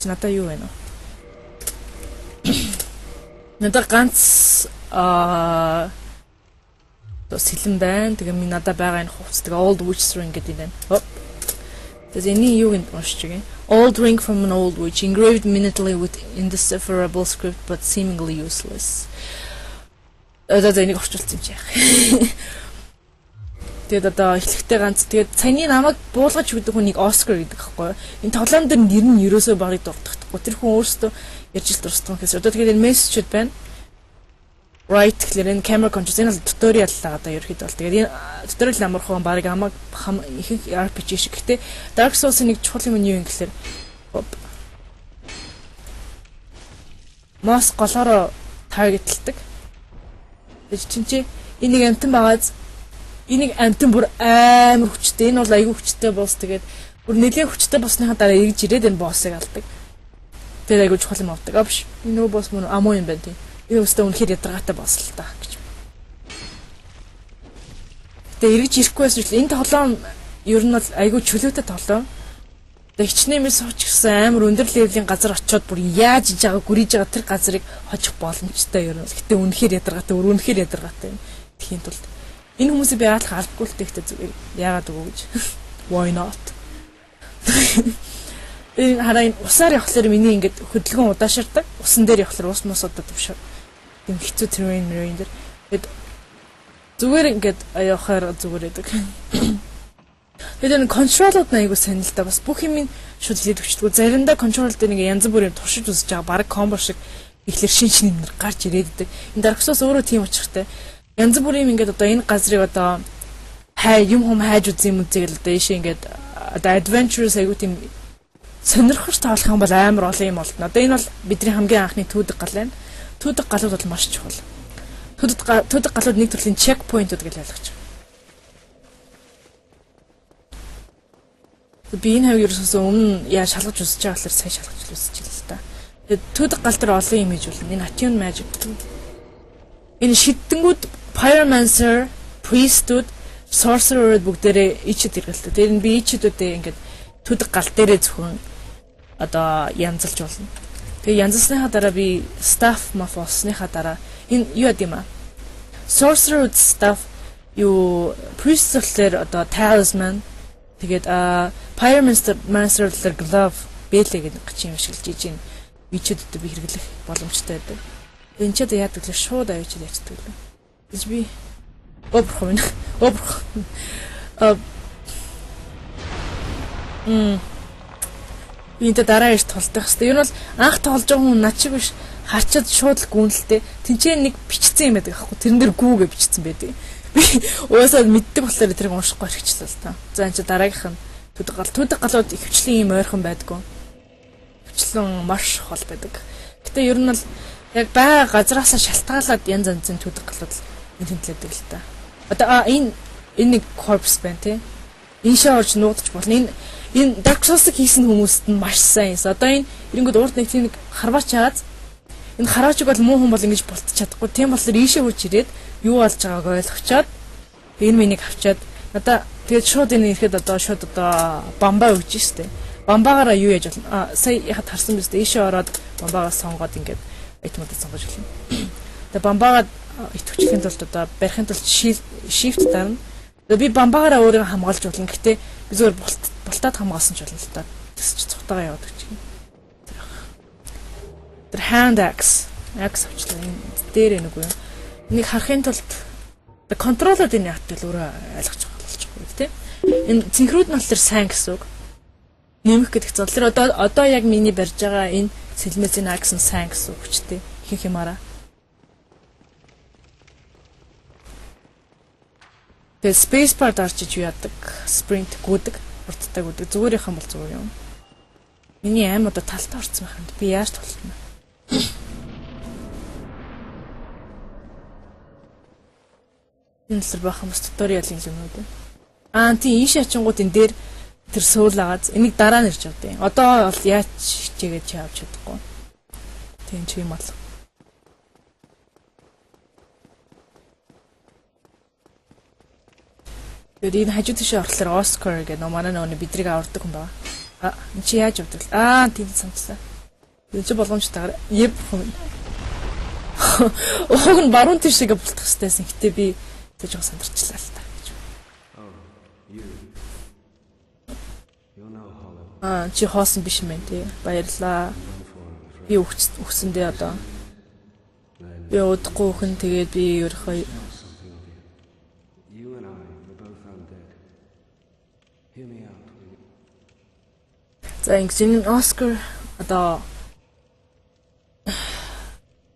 Надаа юу вэ нөө? Надаа ганц сэлэн байна. Тэгээ минь надаа байгаа энэ хувцас. Тэгээ old witch ring гэдэг юм байна. There's any you in Australia. Old ring from an old witch, engraved minutely with indecipherable script but seemingly useless. That's any орчуулсан юм чи яах. Тэгээд одоо эхлэхдээ ганц тэгээд цайны намайг буулгаж өгдөг хүнийг Оскар гэдэг аахгүй. Энэ тоглоом дээр нэр нь ерөөсөө багыг дурдахгүй. Тэр хүн өөрөөсөө ярьж л дурсдаг юм гэсэн. Одоо тэгээд энэ мессежүүд байна. Right гэхлээр энэ camera control энэ туториал л одоо ерөөхдөө бол тэгээд энэ туториал амархан баг хамаг их RPG шиг. Гэтэ Dark Souls нэг чухал юм нь юу юм гэхлээр мос голоороо таргетлдаг. Тэгээд чи энийг амтан байгааз энийг амтан бүр амар хүчтэй. Энэ бол айгүй хүчтэй босс. Тэгээд бүр нэлээд хүчтэй боссныхаа дараа эргэж ирээд энэ боссыг алдаг. Тэгээд айгүй чухал юм авдаг. Биш. Энэ нөгөө босс мөн амуу юм байна тийм. Энэ өстө үнэхээр ядаргаатай босс л та гэж. Тэгээд эргэж ирэхгүй байсан ч энэ тоглоом ер нь бол айгүй чөлөөтэй тоглоом. Тэгээд хичнээн сууч гэсэн амар өндөр левлийн газар очиод бүр яаж иж байгаа гүрийж байгаа тэр газрыг хожих боломжтой ер нь. Гэтэ үнэхээр ядаргаатай, үнэхээр ядаргаатай юм. Тхийн тулд энэ хүмүүсийг би яагаад хардггүй л тэгтээ зүгээр яагаад үгүй гэж. Why not? Энэ хараа усаар явхлаар миний ингээд хөдөлгөөн удааширдаг. Усан дээр явхлаар ус мос удаад биш. Тийм хэцүү тэрвэн дээр. Тэгэд зүгээр ингээд явахаар зүгээр байдаг. Тэгээд энэ контролууд айгуу сайн л да бас бүх юм шууд хэлээд өчтгөө. Заримдаа контрол дээр нэг янз бүрийн туршиж үзэж байгаа баг комбо шиг ихлээр шин нэр гарч ирээддэг. Энэ Dark Souls өөрөө тийм учиртай. Янз бүрийн ингээд одоо энэ газрыг одоо юм хайж үзье юм үзье гэл одоо ийшээ ингээд одоо adventurous айгуу тийм сонирхож тоолох юм бол амар олон юм болно. Одоо энэ бол бидний хамгийн анхны түүдэг гал байна. Түүдэг галууд бол маш чухал. Түүдэг галууд нэг төрлийн checkpoint-ууд гэж ойлгож байгаа. Би энэ хоёр ерөөсөө өмнө яа шалгаж үзэж байгаа болохоор сайн шалгаж үзэж л та. Тэгээд түүдэг гал дээр олон юм хийж болно. Энэ Attune Magic. Энэ шидэнгүүд Pyromancer, Priesthood, Sorcerer бүгдээрээ ичэд хэрэгэлдэг. Тэр нь би ичэдүүдээ ингээд түүдэг гал дээрээ зөвхөн одоо янзалж болно. Тэгээ янзалсныхаа дараа би staff mafosныхаа дараа энэ юу яд юм аа? Sorcerer staff юу Priest-лэр одоо talisman тэгээд Pyromancer glove бэлээ гэдэг чинь юм шиг л жиж юм. Ичэдүүдээ би хэрэглэх боломжтой байдаг. Энэ ч одоо яадаг л шууд авчиж ячдаг л. Гэж би оброх. Би энэ дараа ирж толдох хэвээр. Ер нь бол анх тоглож байгаа хүн над шиг биш харчаад шууд л гүнэлтэй. Тинчээ нэг бичсэн юм байдаг аахгүй. Тэрэн дээр гүүгээ бичсэн байдаг. Би уусаад мэддэг болохоор тэрийг уншихгүй хэрэгчлээ л та. За энэ чи дараагийнх нь түүдэг галууд ихвчлэн юм ойрхон байдгүй. Ихвчлэн маш хол байдаг. Гэтэ ер нь бол яг бага газараасаа шалтгаалаад янз янзын түүдэг галууд энэ тэмдэглэдэг л та. Одоо энэ нэг corpse байна тий. Энэ шоорч нуудаж болно. Энэ Dark Souls-ыг хийсэн хүмүүст нь маш сайн. Одоо энэ ирэнгүүд урд нэг тийм нэг харваач чаад энэ харваачиг бол муу хүн бол ингэж бултчих чадахгүй. Тийм болохоор ийшээ хүч ирээд юу болж байгааг ойлгочоод энэ минийг авчаад надаа тэгээд шууд энэ ирэхэд одоо шууд одоо бамбаа өгч штэ. Бамбаагаараа юу яаж болно? Сая яхад харсан биз дээ. Ийшээ ороод бамбаагаас сонгоод ингээд айтмуудад сонгож эхэлнэ. Тэгээд бамбаагаа итгэвчхийн тулд одоо барихын тулд shift дарна. Би бамбаагаараа өөрийгөө хамгаалж болно. Гэхдээ би зүгээр бултаад хамгаалсан ч болно л та. Тэсч цухтагаа яваад гэж. Тэр hand axe авчлаа. Энэ дээр нэг үү. Энийг харахын тулд контролоод энэ ятл өөрөө ойлгож байгаа болж байгаа тийм. Энэ цэнхрүүд нь болохоор сайн гэсэн үг. Нэмэх гэдэг зүйл. Тэр одоо яг миний барьж байгаа энэ сэлмэцийн axe нь сайн гэсэн үг ч тийм. Ихэнх юмараа. Тэгээ space bar дарчиж юу яадаг? Sprint гүдэг, урттай гүдэг. Зүгээр юм бол зүгээр юм. Миний аим одоо талтаа орцсон байх юм. Би яаж толтно? Энэ л байх юм туториалын юмнууд байна. Тийм ийш ачингууд энэ дээр тэр сөүл агааз энийг дараа нь ирж авдیں۔ Одоо бол яаж хичээгээд чи авч чадахгүй. Тийм ч юм бол. Тэгээд энэ хажуу тийшээ орлоор Oscar гэдэг нөө манай нөөний бидрийг авардаг хүн байна. А чи яаж явдаг? Тийм санацлаа. Энэ ч боломжтойгоор Yep. Уг нь баруун тийшээгээ бултах хэрэгтэйсэн. Гэтэ би тэг жоо сандарчлаа л та гэж. Чи хоосон биш мэн тий. Баярлаа. Би өгсөндөө одоо. Би удахгүй хүн тэгээд би өөрөө за ингэсэн Оскар одоо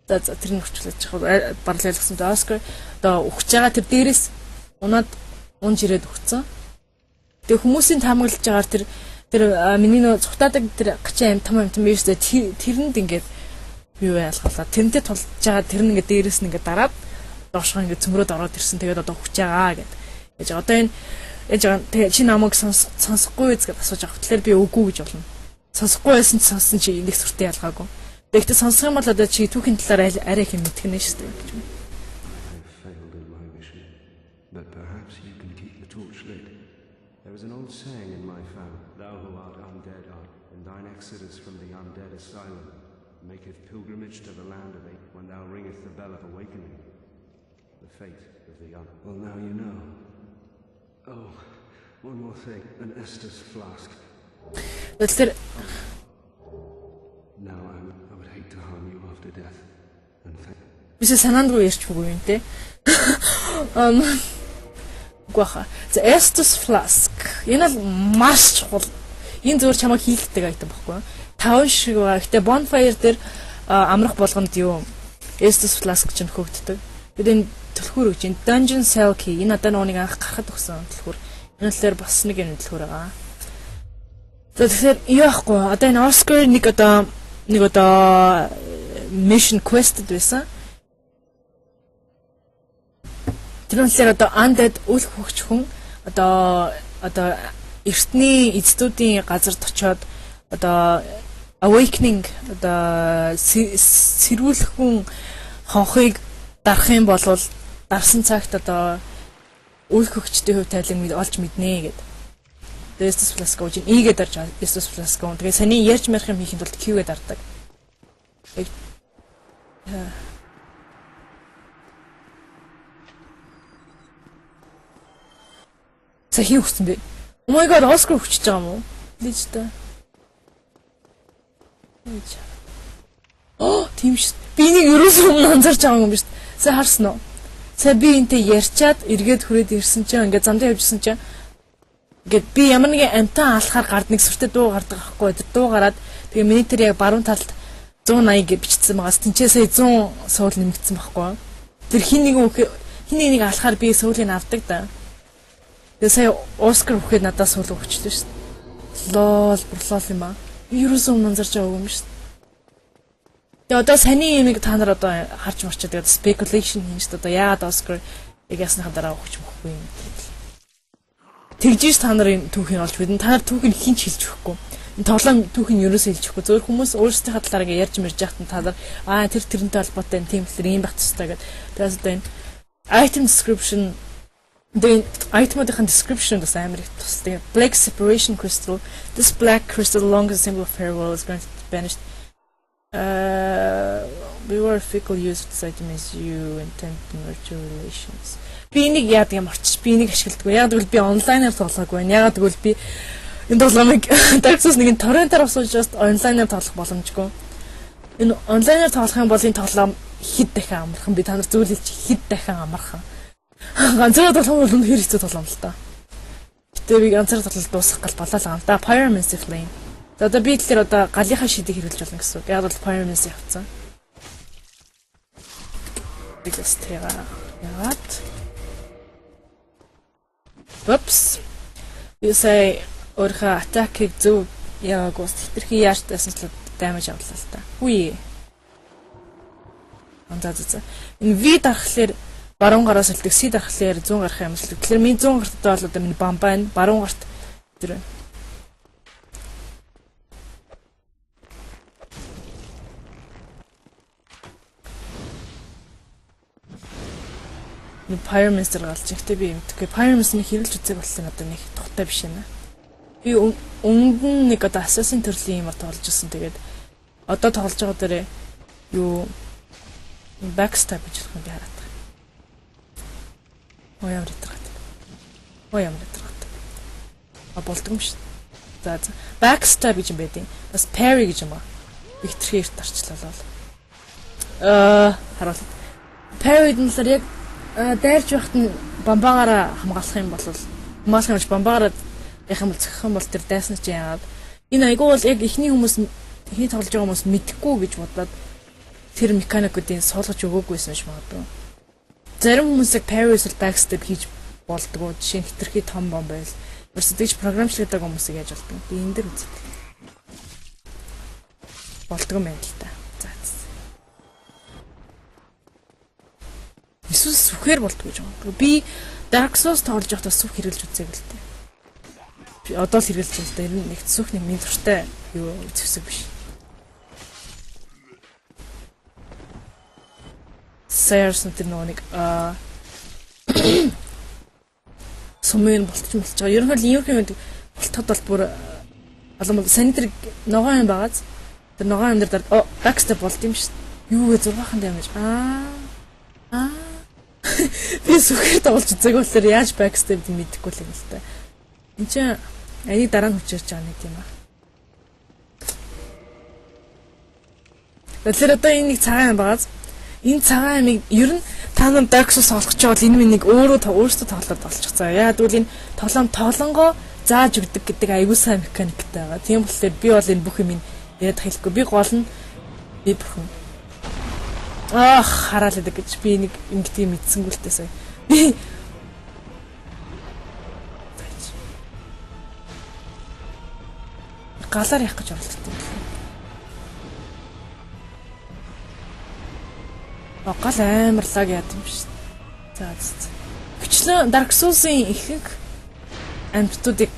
тэр нь хүрчлэж байгаа барлайлгсан Оскар одоо өгч байгаа тэр дээрээс унж ирээд өгцөн. Тэгээ хүмүүсийн таамаглаж байгаа тэр миний нөө цухтаадаг тэр гачаа том биш тэрэнд ингээд юу ялгалаа. Тэрнтэй тулж байгаа тэр нь ингээд дээрээс нь ингээд дараад доошоо ингээд цөмрөөд ороод ирсэн. Тэгээд одоо өгч байгаа гэдэг. Яаж одоо энэ тэгээ чи намайг сонсохгүй гэж асууж байгаа. Тэгэхээр би үгүй гэж болно. Сонсохгүй байсан ч сонссон чи нэг сүртэй ялгаагүй. Тэгэхдээ сонсох юм бол одоо чи түүхийн талаар арай их мэдгэнэ шүү дээ гэж байна. But perhaps you can keep the torch lit. There is an old saying in my family, thou who art undead art, in thine exodus from the undead asylum, maketh pilgrimage to the land of it when thou ringest the bell of awakening. The fate of the young. Well, now you know. Oh, one more thing, an Estus flask. Now I would hate to harm you after death. And Bisa санаандгүй ярьч үгүй юм те. Гуаха. The Estus flask. Энэ л маш чухал. Энэ зөвөр чамайг хийлгдэг айтам баггүй. 5 шиг байгаа. Гэтэ bonfire дээр амрах болгонд юу Estus flask ч нөхөгддөг. Тэгээд энэ төлхөр гэж энэ Dungeon Cell key. Энэ одоо нэг анх гарахад өгсөн төлхөр. Энэ л бас нэг юм төлхөр байгаа. Тэгэхээр яахгүй. Одоо энэ Oscar нэг одоо mission quest байсан. Тэрнээр одоо undead үл хөвгч хүн одоо эртний эцдүүдийн газарт очиод одоо awakening одоо сэрүүлэх хүн хонхыг дарах юм бол дарсан цагт одоо үл хөвгчтэй хөв тайлан олж мэднэ гэдэг. Estus flask гэж ийгээ дарж Estus flask. Тэгээ саний ярьж марих юм хийхэд бол Q-гээ дардаг. Сахи өгсөн бэ. Oh my god, Oscar өгч байгаа юм уу? Лиж та. Тийм шүү. Би нэг ерөөсөө анзарч байгаа юм биш. Сая харсан уу? Сая би энтэй ярьчаад эргээд хүрээд ирсэн чинь ингээд замдаа явжсэн чинь ингээд би ямар нэгэн амтан алхахаар гард нэг сүртэй дуу гардаг байхгүй. Тэр дуу гараад тэгээ миний тэр яг баруун талд 180 гэж бичсэн байгаас тэнцээ сая 100 суул нэмэгдсэн байхгүй. Тэр хин нэг алхахаар би суулыг авдаг да. Тэгээ сая Оскар өгөхэд надад суул өгчлөө шүү дээ. Лол юм аа. Ерөөсөө анзарч байгаагүй юм шүү дээ. Тэгээ одоо саний юмыг та нар одоо харж марчаа тэгээд speculation хийж одоо яагаад Оскар ясныхаа дараа өгч мөхгүй юм. Тэгжиж та нарын түүхийг олж бидэн та нар түүхийг хинч хэлж өгөхгүй. Энэ тоглоом түүхийг ерөөсөө хэлж өгөхгүй. Зөвхөн хүмүүс өөрсдийнхээ талаар ингэ ярьж мэрж яхад та нар тэрнтэй холбоотой тийм ийм байх хэрэгтэй гэдэг. Тэгээс одоо энэ item description the item description the same the black separation crystal. This black crystal, along with the symbol of farewell, is going to be banished. Beware fickle use of this item as you intend to nurture relations. Би нэг яадаг юм орчих. Би нэг ашигладаг. Яг тэгвэл би онлайнаар тоглоогүй байна. Яг тэгвэл би энэ тоглоомыг Dark Souls нэг торрентаар осуулж онлайнаар тоглох боломжгүй. Энэ онлайнаар тоглох юм бол энэ тоглоом хэд дахин амархан. Би та нар зөвлөж хэд дахин амархан. Ганцаараа тоглох бол үнэхээр хэцүү тоглоом л та. Гэтэ би ганцаараа тоглол дуусгах гал болоо л юм да. Pyromancy Flame. Одоо би тэлэр одоо галынхаа шидийг хэрэглэж болно гэсэн. Яг бол Pyromancy явцсан. Because яагаад? Oops. You say өөрийнхөө attack-ийг зөв яагаас хитрхи яаж тайсан ч damage авлаа л та. Үгүй. Андаа. Энэ V дарахлаар баруун гараас илдэг, C дарахлаар 100 гарах юм шиг. Тэгэхээр миний 100 гарттай бол одоо миний бам байна. Баруун гарт тэр байна. Pyromancer галж ихтэй би юмдаггүй. Pyromancer-ыг хэрэглэж үзэх болсон одоо нэг тухтай биш ээ. Би өмнөд нь нэг одоо Assassin төрлийн юмар тоглож ирсэн. Тэгээд одоо тоглож байгаа дээрээ юу backstab гэж хэлэх юм би хараад байгаа. Ямар итерgat. Болдгоо юм шүү. За backstab гэж юм байдیں۔ Бас parry гэж юм аа. Ихтэрхээр тарчлалаа. Харуулъя. Parry нь л яг дайрч байхад нь бамбаагаараа хамгаалах юм бол хамгаалах юм бамбаагаараа яг юм зөхөх юм бол тэр дайсан чи яагаад энэ айгуу бол яг ихний хүмүүс ихний тоглож байгаа хүмүүс мэдхгүй гэж бодоод тэр механикуудын суулгаж өгөөгүйсэн ш магадгүй. Зарим хүмүүс яг parry-с backstab хийж болдгоо. Жишээ нь хитрхи том бом байл. Ерөөсөө тэгж програмчлагддаг хүмүүсийг яаж болдгоо. Би энэ дэр үзээ. Болдгоо мэн л та. За. Эсвэл сүхээр болдгоо гэж байгаа. Би Dark Souls тоглож байхдаа сүх хэрглэж үзээг л дээ. Би одоо л хэрглэж байна л да. Энэ нэг сүх нэг минь дуртай юу зэвсэг биш. Сэрс тэр нэг сумын болчих байгаа. Ерөнхийдөө болтоход бол бүр алам санитар ногоон юм байгааз. Тэр ногоон юм дээр backstab болд юм шүү. Юу вэ 6хан дэмэж. Би сүхээр тоглож үзээг болохоор яаж backstab гэж мэдэхгүй л юм л та. Энд чинь аяг дараа нь хүчирч байгаа нэг юм аа. Тэгэхээр одоо энэ нэг цагаан юм байгааз. Энэ цагаан амиг ер нь та нар Dark Souls олгож байгаа бол энэ минийг өөртөө тоглоод болчих. За яа гэвэл энэ тоглонгоо зааж өгдөг гэдэг аягүй сайн механиктэй байгаа. Тийм болохоор би бол энэ бүх юм яриад хэлэхгүй. Би гол нь би бүхэн. Хараал гэдэг гэж би нэг ингэдэг мэдсэнгүү л тасаа. Би галаар явах гэж оролдсон. Гал амарлаг яд юм шүү. За. Хүчлэн Dark Souls-ийн ихэнх амьтдуудыг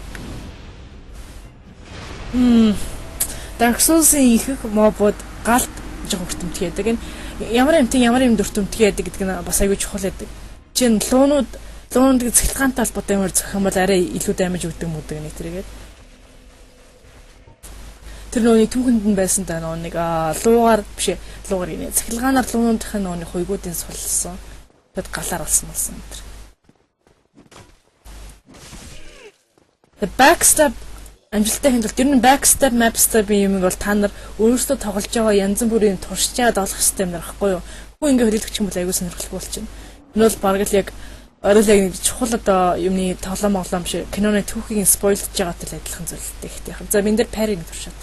Dark Souls-ийн ихэнх мобод галт жоо хүртэмтгий яадаг. Энэ ямар юм дүртэмтгий яадаг гэдэг нь бас аягүй чухал яадаг. Чин луунууд цэглэлгаантай холбоотой юмар зөх юм бол арай илүү даймаж өгдөг мөдөг нэг тэргээд. Тэр нөөний түүхэнд нь байсан та нэг луугаар гинэ. Цэглэлгаанаар луунуудын нөөний хуйгуудын сулсан. Тэгэд галаар болсон тэр. The backstab амжилттай хэмжүүлэлт ер нь backstab mapstab-ийн юм бол та нар өөрсдөө тоглож байгаа янз бүрийн туршчаад олох систем нар ахгүй юу. Хүү ингээ хөдөлгөх юм бол аягүй сонирхолтой болчихно. Энэ бол бараг л яг нэг чухал одоо юмны тоглоом биш киноны түүхийг спойлж байгаатай л адилхан зүйлтэй ихтэй яах. За мен дээр париг туршаад.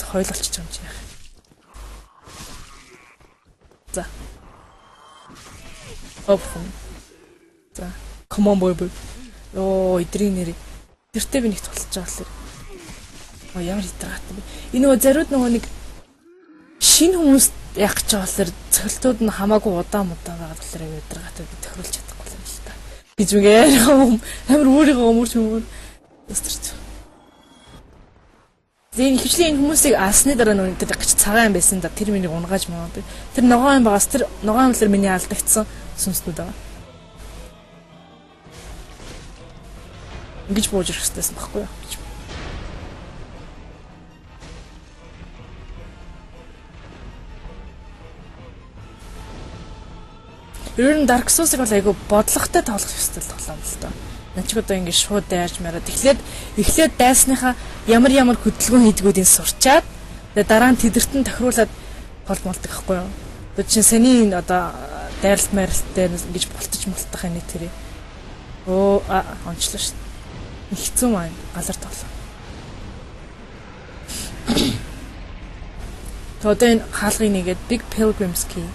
Хойлолч юм чи яах. За. За. Come on boy. Идрийн нэр. Тэртээ би нэг тулж байгаа л. Ямар идраатай бэ. Энэ нөгөө зариуд нөгөө нэг шинэ хүмүүс яах гэж байгаа болохоор цохилтууд нь хамаагүй удаан байгаа болохоор идраатай би тохируулж чадахгүй юм л та. Гэж үгээ амар өөрийгөө өмөрч юм. Өстөрч. Зэн хичлийн хүмүүсийг асны дараа нүрийн тэр гिच цагаан байсан да тэр миний унгааж маа. Тэр ногоон байгаас тэр ногоон үлэр миний алдагдсан сүнснүүд байгаа. Ингэж бууж ирэх хэрэгтэйсэн байхгүй юу? Ер нь Dark Souls-ыг бол айгу бодлоготой тоглох ёстой тоглоом л доо. Начиг одоо ингэ шууд дайрч мараад эхлээд дайсныхаа ямар хөдөлгөөн хийдгүүдийн сурчаад тэгээ дараа нь тэдэртэн тохируулаад холбоолдог байхгүй юу? Одоо чинь саний одоо дайралт мэрэлттэй ингэж болтож энэ тэрий. Онцлоо шүү. Хэцүү маань галар тоглоо. Одоо энэ хаалгыг нэгээд Big Pilgrim's Key.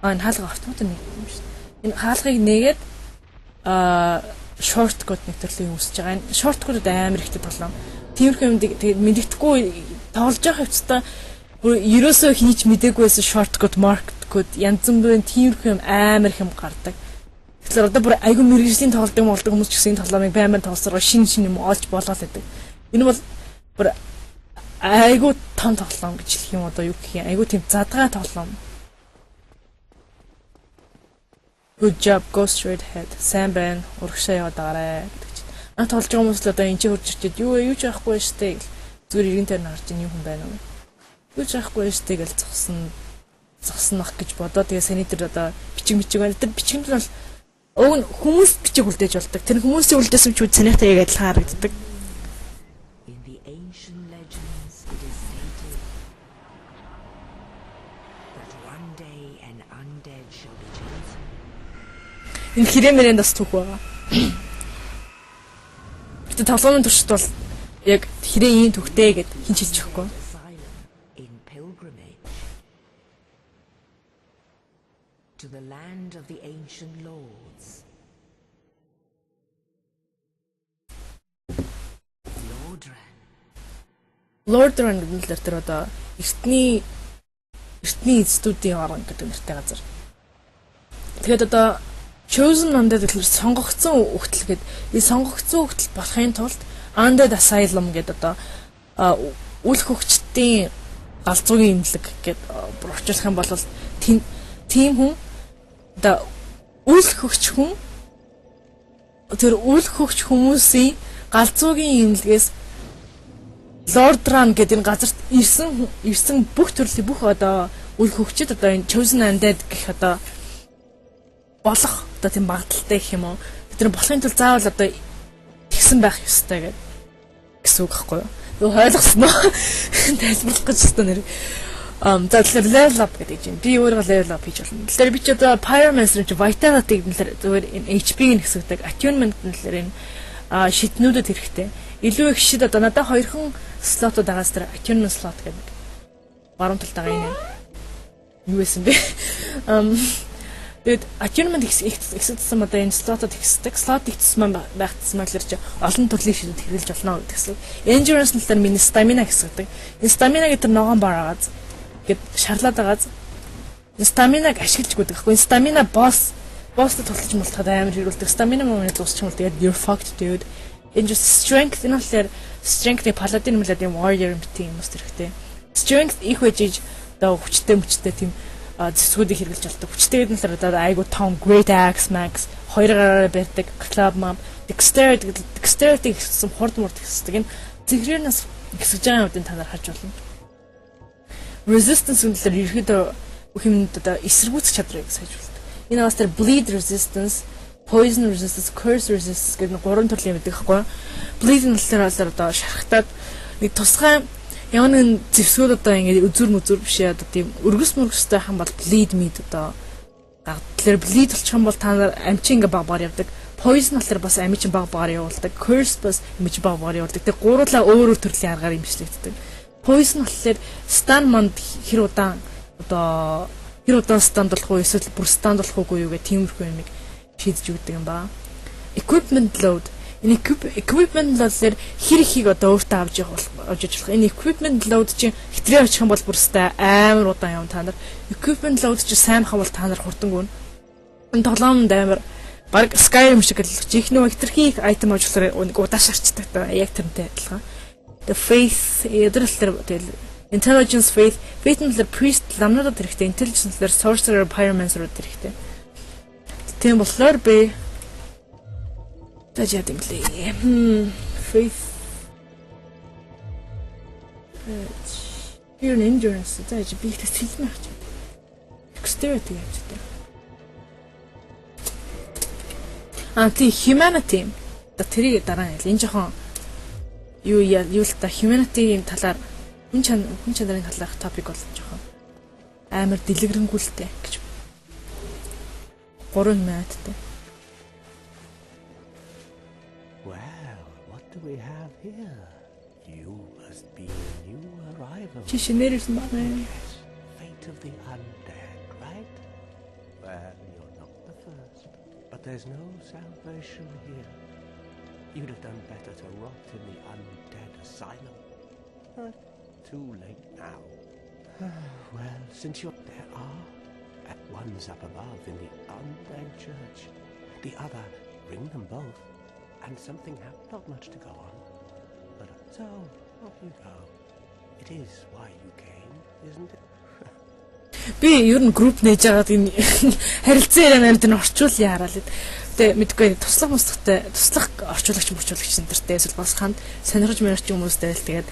Энэ хаалга автомат нэг юм шүү. Энэ хаалгыг нэгээд shortcut нэг төрлийн үүсэж байгаа. Энэ shortcut амар ихтэй проблем. Тиймэрхүү юм тэгээд мэддэхгүй тоглож байгаа хэвчээ бүр ерөөсөө хийж мэдээгүй байсан shortcut, market янз бүрийн тиймэрхүү юм амар их юм гардаг. Тэгэхээр одоо бүр айгүй мэргэжлийн тоглолт хүмүүс ч гэсэн энэ тоглоомыг баймаар тоглосоор шин юм олж болоод байдаг. Энэ бол бүр айгүй том тоглоом гэж хэлэх юм одоо юу гэх юм айгүй тийм задгаа тоглоом. Good job, go straight ahead. Сайн байна. Урагшаа яваад байгаарэ гэдэг чинь. Анх тоглож байгаа хүмүүс л одоо энэ чинь хурж ирчихэд юу ч яахгүй штэ гэл. Зүгээр иргэн дээр нарж ийн юу хүн байна уу? Юу ч яахгүй штэ гэл зогснох гэж бодоо. Тэгээ саний дээр одоо бичиг байна. Тэр бичгэн дээр бол уг нь хүмүүс бичиг үлдээж болдог. Тэр хүмүүсийн үлдээсэн ч үз санийтай яг адилхан харагддаг. In the ancient legends it is stated that one day an undead shall be chosen. Энэ хэрэмэрэн бас түүх байгаа. Гэтэ тоглоомын туршид бол яг хэрэг ийм түүхтэй гэд хинч хэлж өгөхгүй. Asylum in pilgrimage to the land of the ancient lords. Lordran гэдэг нэр тэр одоо эртний эзэдүүдийн орон гэдэг нэртэй газар. Тэгээд одоо chosen undead гэхэлэр сонгогдсон өгтөл гэдэг. Энэ сонгогдсон өгтөл болохын тулд undead asylum гэдэг одоо үл хөгчдийн галзуугийн имлэг гэдэг орчуулах юм бол тийм хүн одоо үл хөгч хүн тэр үл хөгч хүмүүсийн галзуугийн имлэгээс Lordran гэдэг энэ газарт ирсэн бүх төрлийн бүх одоо үл хөгчд одоо энэ chosen undead гэх одоо болох одоо тийм магадaltaй гэх юм уу. Тэр болохын тулд заавал одоо тэгсэн байх ёстой гэсэн үг байхгүй юу? Юу ойлгосон уу? Тайлбарлах гэж байна нэр. За тэгэхээр level up гэдэг чинь би өөрөө level up хийж болно. Тэгэхээр би ч одоо pyromancer чи vitality гэхэлэр зүгээр энэ HP-ийн хэсэгдэг attunement гэхэлэр энэ шиднүүдэд хэрэгтэй. Илүү их шид одоо надад 2хан слотууд байгаас тэр attunement slot гэдэг. Баруун талд байгаа юм. Юу байсан бэ? Тэгээд attunement ихсэгдсэн одоо энэ слотод ихсдэг. Слот ихссэн байгтсан мэглэр чи олон төрлийн шидэд хэрэглэж болно гэсэн. Endurance нь л миний stamina хэсэгдэг. Энэ stamina гэдэг ногоон бараагааз гэд шарлаад байгааз stamina-г ашиглаж гүдэг. Гэхдээ stamina boss-д тулж мултахад амар хэрүүлдэг. Stamina moment дуусчих юм бол тэгээд you're fucked dude. Энэ just strength энэ болохоор strength-ийн paladin мэлээд юм warrior тийм юмс хэрэгтэй. Strength их байж одоо хүчтэй тийм зэсгүүдийг хэрэглэж болдог. Хүчтэйг нь л одоо айгу том great axe max хоёр гараараа барьдаг club map dexterity гэсэн хурд мурд гэсэн. Энэ зэрэгнээс хэсэж байгаа юмдын та нар харж болно. Resistance үнэлэр ерөөдөө бүх юмд одоо эсэргүүцэх чадрыг сайжруулдаг. Энэ бас тэр bleed resistance, poison resistance, curse resistance гэдэг гурван төрлийн юм байдаг байхгүй юу? Bleed нь болохоор одоо шархтаад нэг тусгай ямар нэгэн зэвсгүүд одоо ингээд үзүр бишээ одоо тийм өргөс мөргөстэй хам бол bleed meat одоо гагдлаар bleed болчих юм бол та нар амчин ингээд баг явдаг. Poison болохоор бас амчин баг явуулдаг. Curse бас амчин баг явуулдаг. Тэг гурлаа өөр төрлийн аргаар имжлэгддэг. Poison болохоор stun манд хэр удаан станд болох уу эсвэл бүр станд болох уугүй юу гэх тиймэрхүү юмыг шийдэж өгдөг юм ба. Equipment load. Энэ equipment load-ээр хэр ихийг одоо өөртөө авч явах. Энэ equipment load чинь хэтрээ очих юм бол бүрстэй амар удаан явна та нар. Equipment load чинь сайн хавал та нар хурдан гүн. Энэ тоглоомд амар баг Skyrim шиг л жихнүү хитрхи item авчлаар удааш арчдаг та яг тэрнтэй адилхан. The faith эдрэрлэр тэгэл intelligence faith нь л priest ламнуудад хэрэгтэй, intelligence л sorcerer pyromancer-ууд хэрэгтэй. Тийм болохоор би тажаад юм лээ. Faith Fear and endurance зааж би их хэлмэх гэж. Dexterity гэж дээ. Тий humanity. Тэрийг дараа нь энэ жоохон юу л та humanity-ийн талаар хүн чанарын талаарх топик бол жоохон амар дэлгэрэнгүй гэж. 3 минуттай. Well, what do we have here? You must be a new arrival. Чишнэрс маа. Fate of the undead, right? Well, you're not the first, but there's no salvation here. You'd have done better to rot in the undead asylum. But too late now. Well, since you're there one's up above in the undead church, the other ring them both, and something not much to go on. But so off you go. It is why you came, isn't it? Би ер нь групп нээж аваад энэ харилцаа яриад энэ орчуулъя хараад. Тэ мэдгүй туслах орчуулагч энэ төртэй эсвэл бас ханд сонирхож мөрч хүмүүстэй л тэгээд